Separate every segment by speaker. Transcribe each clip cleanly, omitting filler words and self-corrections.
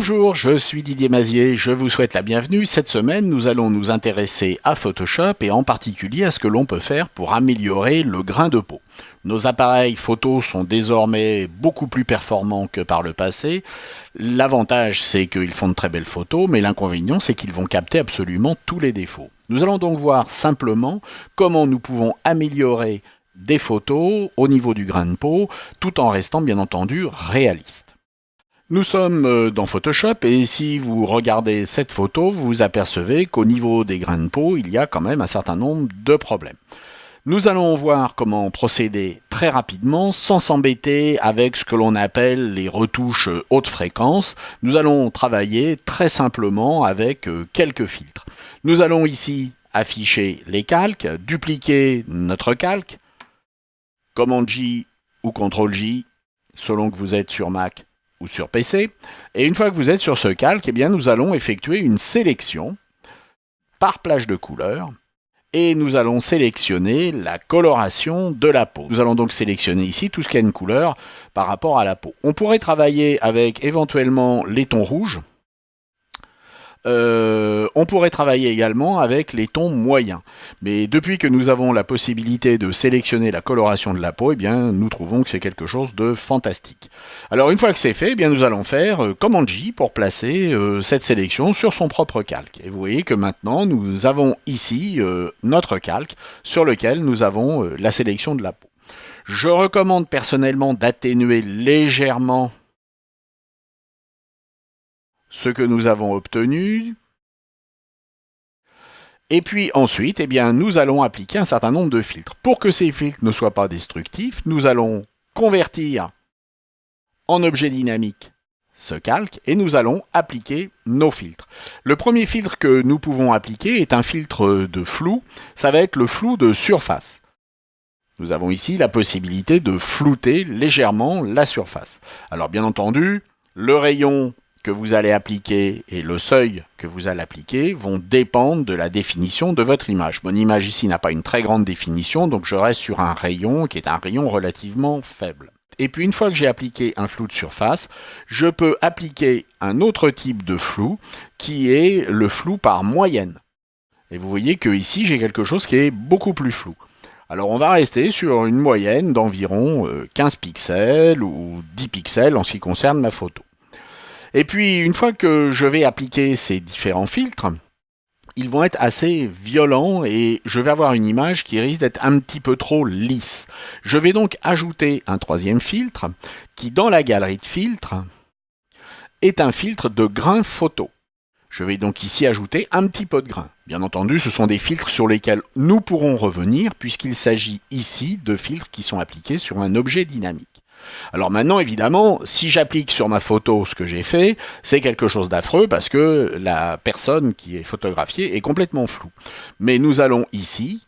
Speaker 1: Bonjour, je suis Didier Mazier, je vous souhaite la bienvenue. Cette semaine, nous allons nous intéresser à Photoshop et en particulier à ce que l'on peut faire pour améliorer le grain de peau. Nos appareils photo sont désormais beaucoup plus performants que par le passé. L'avantage, c'est qu'ils font de très belles photos, mais l'inconvénient, c'est qu'ils vont capter absolument tous les défauts. Nous allons donc voir simplement comment nous pouvons améliorer des photos au niveau du grain de peau, tout en restant bien entendu réalistes. Nous sommes dans Photoshop et si vous regardez cette photo, vous vous apercevez qu'au niveau des grains de peau, il y a quand même un certain nombre de problèmes. Nous allons voir comment procéder très rapidement sans s'embêter avec ce que l'on appelle les retouches haute fréquence. Nous allons travailler très simplement avec quelques filtres. Nous allons ici afficher les calques, dupliquer notre calque, commande J ou CTRL J, selon que vous êtes sur Mac ou sur PC. Et une fois que vous êtes sur ce calque, eh bien, nous allons effectuer une sélection par plage de couleurs et nous allons sélectionner la coloration de la peau. Nous allons donc sélectionner ici tout ce qui a une couleur par rapport à la peau. On pourrait travailler avec éventuellement les tons rouges. On pourrait travailler également avec les tons moyens. Mais depuis que nous avons la possibilité de sélectionner la coloration de la peau, eh bien, nous trouvons que c'est quelque chose de fantastique. Alors une fois que c'est fait, eh bien, nous allons faire commande J pour placer cette sélection sur son propre calque. Et vous voyez que maintenant, nous avons ici notre calque sur lequel nous avons la sélection de la peau. Je recommande personnellement d'atténuer légèrement ce que nous avons obtenu. Et puis ensuite, eh bien, nous allons appliquer un certain nombre de filtres. Pour que ces filtres ne soient pas destructifs, nous allons convertir en objet dynamique ce calque et nous allons appliquer nos filtres. Le premier filtre que nous pouvons appliquer est un filtre de flou. Ça va être le flou de surface. Nous avons ici la possibilité de flouter légèrement la surface. Alors bien entendu, le rayon que vous allez appliquer et le seuil que vous allez appliquer vont dépendre de la définition de votre image. Mon image ici n'a pas une très grande définition, donc je reste sur un rayon qui est un rayon relativement faible. Et puis une fois que j'ai appliqué un flou de surface, je peux appliquer un autre type de flou qui est le flou par moyenne. Et vous voyez que ici j'ai quelque chose qui est beaucoup plus flou. Alors on va rester sur une moyenne d'environ 15 pixels ou 10 pixels en ce qui concerne ma photo. Et puis, une fois que je vais appliquer ces différents filtres, ils vont être assez violents et je vais avoir une image qui risque d'être un petit peu trop lisse. Je vais donc ajouter un troisième filtre qui, dans la galerie de filtres, est un filtre de grain photo. Je vais donc ici ajouter un petit peu de grain. Bien entendu, ce sont des filtres sur lesquels nous pourrons revenir puisqu'il s'agit ici de filtres qui sont appliqués sur un objet dynamique. Alors maintenant, évidemment, si j'applique sur ma photo ce que j'ai fait, c'est quelque chose d'affreux parce que la personne qui est photographiée est complètement floue. Mais nous allons ici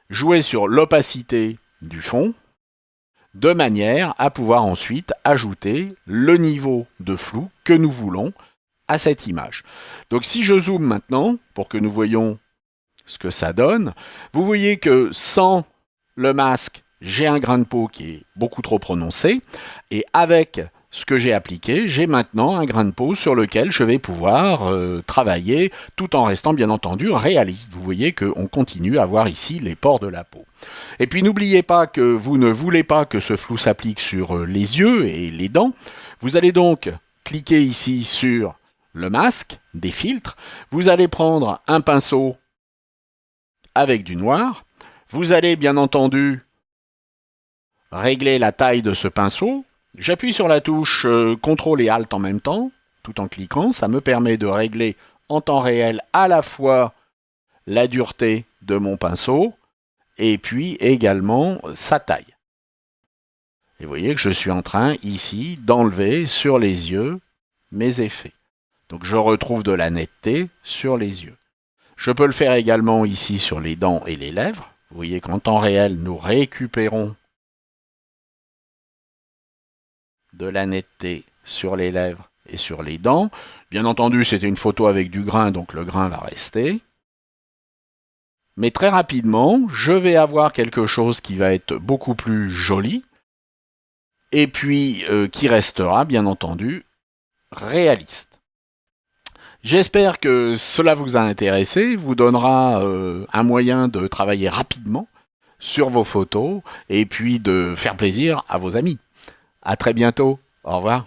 Speaker 1: jouer sur l'opacité du fond de manière à pouvoir ensuite ajouter le niveau de flou que nous voulons à cette image. Donc si je zoome maintenant pour que nous voyons ce que ça donne, vous voyez que sans le masque, j'ai un grain de peau qui est beaucoup trop prononcé, et avec ce que j'ai appliqué, j'ai maintenant un grain de peau sur lequel je vais pouvoir travailler, tout en restant bien entendu réaliste. Vous voyez qu'on continue à voir ici les pores de la peau. Et puis n'oubliez pas que vous ne voulez pas que ce flou s'applique sur les yeux et les dents. Vous allez donc cliquer ici sur le masque, des filtres. Vous allez prendre un pinceau avec du noir. Vous allez bien entendu régler la taille de ce pinceau. J'appuie sur la touche CTRL et ALT en même temps, tout en cliquant. Ça me permet de régler en temps réel à la fois la dureté de mon pinceau et puis également sa taille. Et vous voyez que je suis en train ici d'enlever sur les yeux mes effets. Donc je retrouve de la netteté sur les yeux. Je peux le faire également ici sur les dents et les lèvres. Vous voyez qu'en temps réel, nous récupérons de la netteté sur les lèvres et sur les dents. Bien entendu, c'était une photo avec du grain, donc le grain va rester. Mais très rapidement, je vais avoir quelque chose qui va être beaucoup plus joli et puis qui restera, bien entendu, réaliste. J'espère que cela vous a intéressé, vous donnera un moyen de travailler rapidement sur vos photos et puis de faire plaisir à vos amis. À très bientôt. Au revoir.